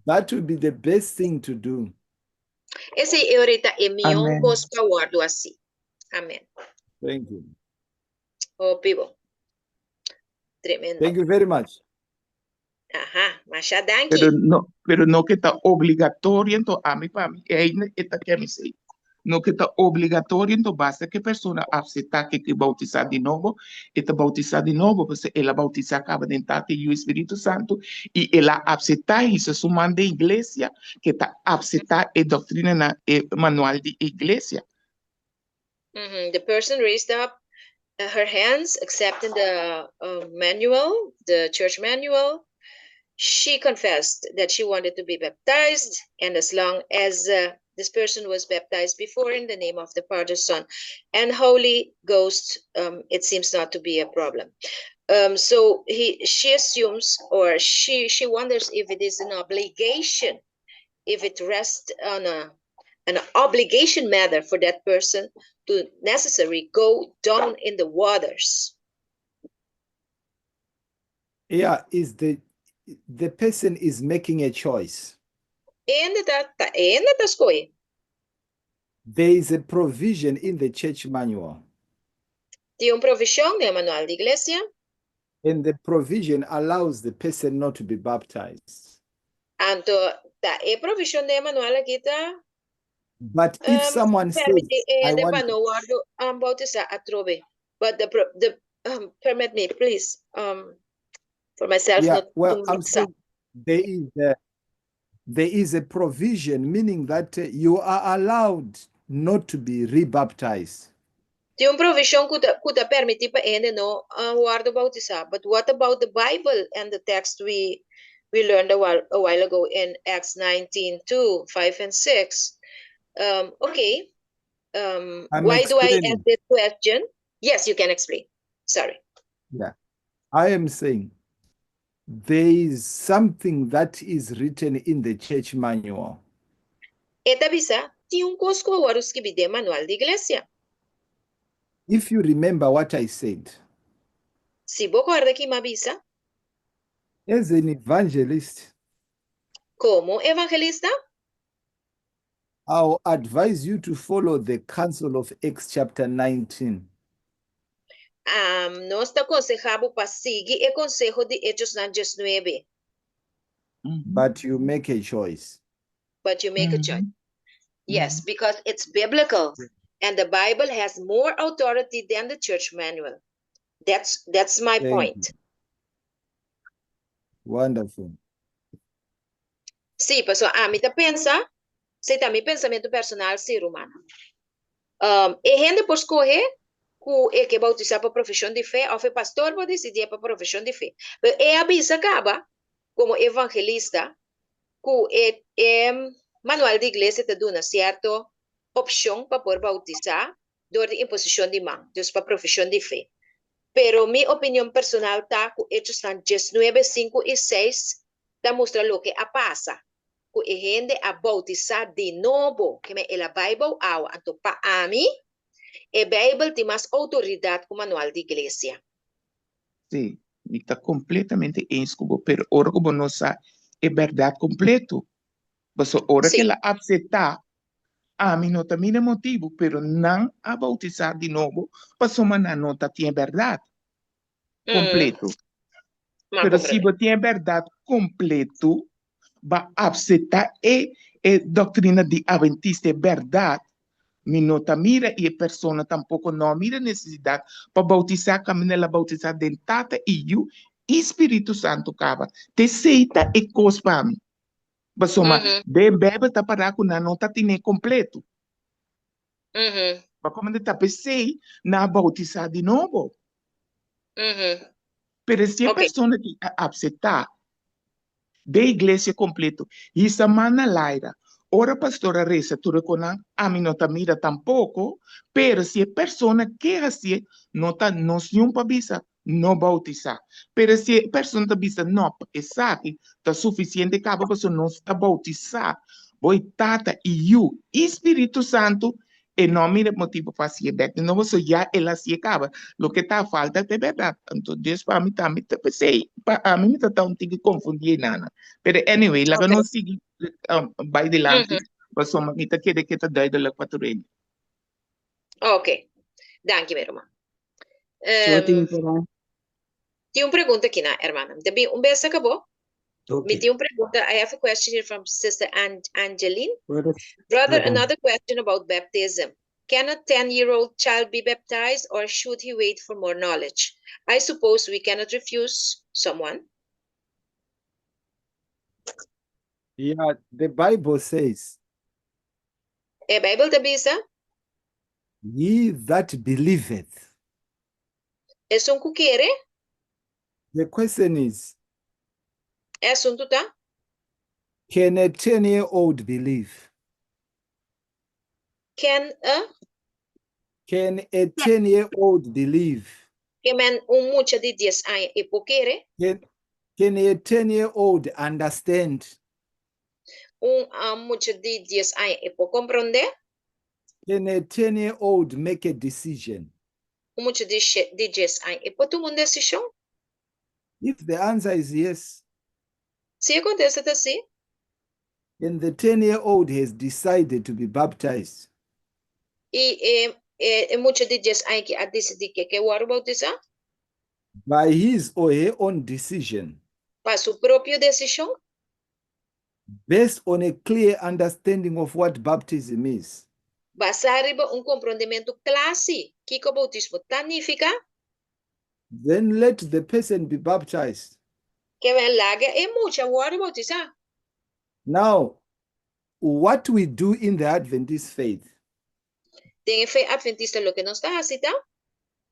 that would be the best thing to do. esse é ahorita é meu Amém. gospel guardo assim. Amém. Thank you. Oh, pivo. Tremendo. Thank you very much. Ajá, mas já danke. Pero no que está obligatorio, entonces, a mí, para mí, esta que me sei. No que está obligatorio, entonces, basta que a persona acepta que bautizar de novo, está bautizar de novo, porque ela bautizar acaba de entrar e o Espírito Santo, e ela aceptar isso, é uma de igreja, que está aceptar a doutrina na manual de igreja. The person raised up her hands, accepting the manual, the church manual. She confessed that she wanted to be baptized, and as long as this person was baptized before in the name of the Father, Son, and Holy Ghost, it seems not to be a problem. So she assumes, or she wonders if it is an obligation, if it rests on an obligation matter for that person to necessarily go down in the waters. Yeah, is the person is making a choice. And that escolhe. There is a provision in the church manual, Tem provisão no manual da igreja, and the provision allows the person not to be baptized. anto tá provisão no manual aqui tá. But if someone says, I want to, bautizar a trove, but the permit me, please, for myself. yeah, not well, to I'm mix up. saying there is a provision, meaning that you are allowed not to be rebaptized. Tem provisão que permite para ele não guarda bautizar. But what about the Bible and the text we learned a while ago in Acts 19:2, 5 and 6? Okay. Why do I ask this question? Yes, you can explain. Sorry. Yeah, I am saying there is something that is written in the church manual. Eta bisa, tem coisa agora que vi de manual da igreja. If you remember what I said, Se você guarda que mabisa, as an evangelist, como evangelista, I'll advise you to follow the counsel of Acts chapter 19. nós está aconselhado para seguir o conselho de Hechos 19. But you make a choice. But you make a choice. Yes, because it's biblical, and the Bible has more authority than the church manual. That's my Thank point. you. Wonderful. Sí, pastor, a mí te pensa, se tá mi pensamento personal ser humano. E gente por escolher que bautizar para profissão de fé, ou o pastor pode decidir para profissão de fé. Mas a bisa acaba, como evangelista, que manual de igreja te dá uma certa opção para poder bautizar, dor de imposição de mão, Deus para profissão de fé. Pero mi opinião personal está que Hechos 19, 5 e 6 está mostrando o que passa. Que a gente a bautizar de novo, que a Bible awa, então para a mim, a Bible tem mais autoridade que o manual de igreja. Sim, está completamente inscubo, pero ora como não sabe, é verdade completo. Mas ora que ela aceitar, a mim não tem motivo, pero não a bautizar de novo, para uma não tem verdade completo. Pero se você tem verdade completo, vai aceitar a doutrina de adventista é verdade. Minota mira e a pessoa tampouco não mira necessidade para bautizar, caminhar a bautizar dentata e eu Espírito Santo cava, te seita e cos para mim. Basoma, de Bíblia tá para com não tá tine completo. Mas como de tá pensei na bautizar de novo. Pero se a pessoa que aceitar de igreja completo, e semana laira, ora pastora reza, tu reconan, a mim não tá mira tampouco, pero se a pessoa que assim, não tá, não se um pabisa, não bautizar. Pero se a pessoa tá bisa, não, exato, tá suficiente, cabo, pessoa não está bautizar, boi tata e you, Espírito Santo, e não mira motivo para se beber, não você já ela se acaba, lo que tá falta é verdade. Então, Deus para mim também, pensei, a mim tá tão que confundir nada. Pero anyway, laga não seguir vai delante, mas só mamita que tá daí da patrulha. Ok, danke, meu irmão. Só tem para. Tem uma pergunta aqui, na hermana. Debi, beijo acabou? Okay. Me tem uma pergunta. I have a question here from Sister Angeline. Brother, Brother, another question about baptism. Can a 10-year-old child be baptized, or should he wait for more knowledge? I suppose we cannot refuse someone. Yeah, the Bible says, A Bible tabisa, ye that believeth. es un kukere, The question is, es un tuta, can a 10-year-old believe? can a, Can a 10-year-old believe? que men un mucha de 10 años e pokere, Can a 10-year-old understand? un mucha de 10 años e po comprende, Can a 10-year-old make a decision? un mucha de 10 años e po tomar una decisión. If the answer is yes, Si acontece así, then the 10-year-old has decided to be baptized. y mucha de 10 años que ha decidido que va a bautizar, By his or her own decision, para su propia decisión, based on a clear understanding of what baptism is. basado en un comprendimiento clase que el bautismo significa, Then let the person be baptized. que ven laga e mucha va a bautizar. Now, what we do in the Adventist faith, En fe adventista lo que nos está haciendo,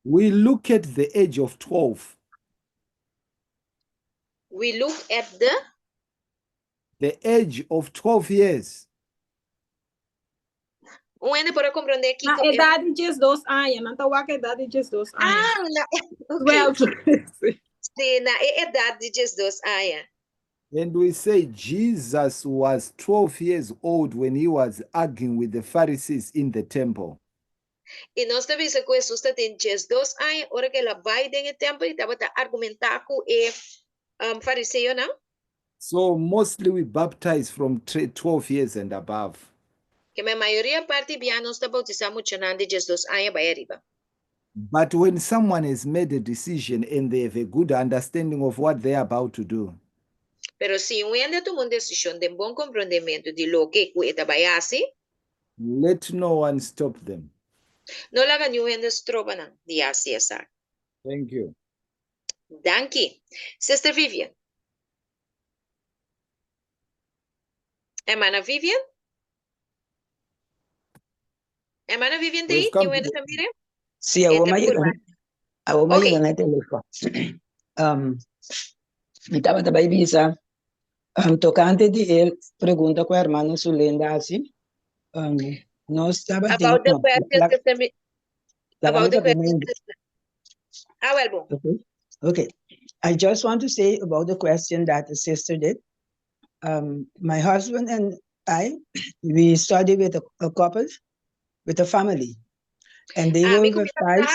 we look at the age of 12. we look at The age of 12 years. Uende para comprender que Na idade de 2 anos, não tá a idade de 2 anos. okay. 12. Sim, na idade de 12 anos. And we say Jesus was 12 years old when he was arguing with the Pharisees in the temple. E nós também se que Jesus tem 12 anos, hora que ela vai dentro do templo e estava argumentar com o fariseu, não? So mostly we baptize from 12 years and above. Que a maioria parte bem nós está bautizando muito de 12 anos para arriba. But when someone has made a decision and they have a good understanding of what they're about to do, Pero se ainda tomou uma decisão de bom compreendimento de lo que está baiasi, let no one stop them. não laga nenhum ainda estroba não de assim essa. Thank you. Danke. Sister Vivian. Hermana Vivian? Hermana Vivian tem? Welcome You to ainda também? sí, a Esta curva. Okay. llegan a teléfono. Mi estaba também visa, tocante de ele, pergunta com a irmã Sulenda assim, nós estava About the question, Sister about the question. Ah, well, boom. Okay. I just want to say about the question that the sister did. My husband and I, we studied with a couple, with a family, and they were baptized.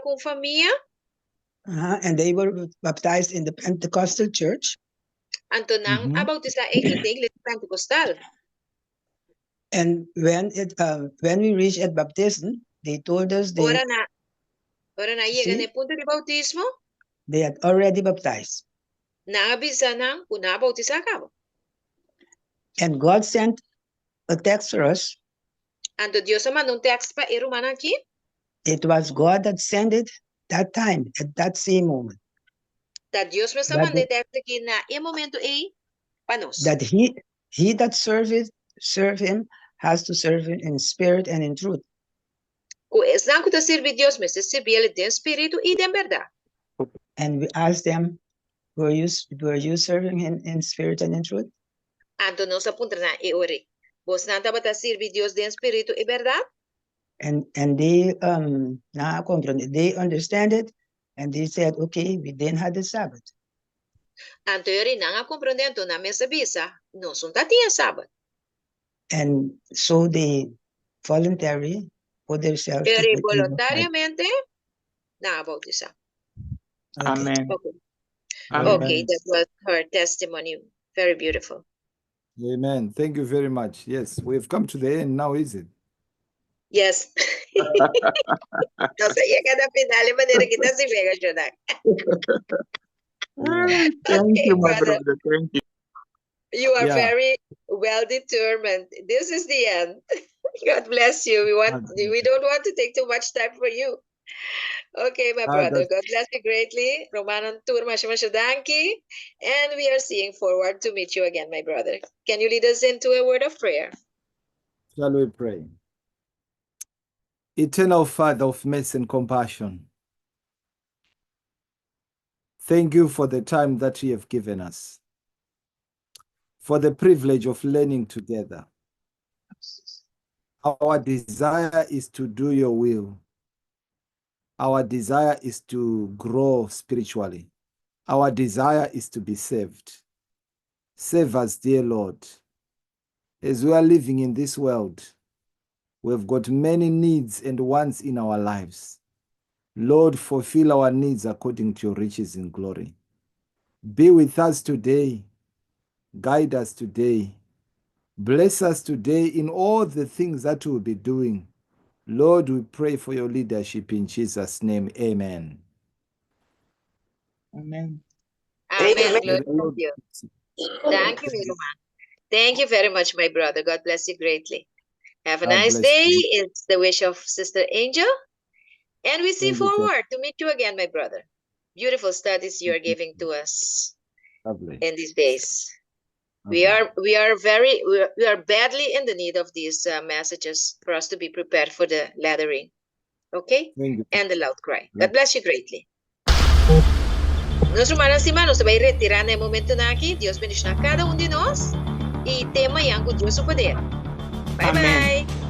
Com família. And they were baptized in the Pentecostal church. Antonang bautizar em da igreja pentecostal. And when we reached at baptism, they told us Ora na llega no punto de bautismo. They had already baptized. Na avisa nang una bautizar acaba. And God sent a text for us. Anto Dios mandou text para el humano aqui. It was God that sent it that time, at that same moment. that Dios me That mande deve na e momento e panos. that he that serve him has to serve him in spirit and in truth. O esnan kuta sirvi Dios me se sirvi ele de espírito e de verdade. And we ask them, were you serving him in spirit and in truth? Anto nos apunta na e ore. Vos não estava a servir Deus de espírito e verdade? And they now comprehend, they understand it, and they said, okay, we didn't have the Sabbath. Anto ore não compreendendo na mesa bisa, não são tatinha sábado. And so they voluntarily put themselves to Ore the kingdom of God. voluntariamente na bautiza. Okay. Amen. Okay. Amen. Okay, that was her testimony. Very beautiful. Amen. Thank you very much. Yes, we've come to the end now, is it? Yes. Nossa, ia cada final de maneira que tá se vega, Jonak. Thank Okay, you, my brother. brother. Thank you. You are Yeah. very well determined. This is the end. God bless you. We don't want to take too much time for you. Okay, my brother. God bless you greatly. Romanan Tur Mashamashadanki. And we are seeing forward to meet you again, my brother. Can you lead us into a word of prayer? Shall we pray? Eternal Father of mercy and compassion, thank you for the time that you have given us, for the privilege of learning together. Our desire is to do your will. Our desire is to grow spiritually. Our desire is to be saved. Save us, dear Lord. As we are living in this world, we've got many needs and wants in our lives. Lord, fulfill our needs according to your riches in glory. Be with us today. Guide us today. Bless us today in all the things that we'll be doing. Lord, we pray for your leadership in Jesus' name. Amen. Amen. Amen. May Glory the to Lord you. bless you. Thank you, Miluman. Thank you very much, my brother. God bless you greatly. Have a God nice bless day. you. It's the wish of Sister Angel. And we see Thank you, sir. forward to meet you again, my brother. Beautiful studies you are giving to us Lovely. in these days. Lovely. We are badly in the need of these messages for us to be prepared for the laddering. Okay? Thank you. And the loud cry. God bless you greatly. Nos hermanos y hermanos, se va a ir retirando el momento de aquí. Dios bendiga a cada uno de nós. Y tema yang con Dios su poder. Bye Amen. bye.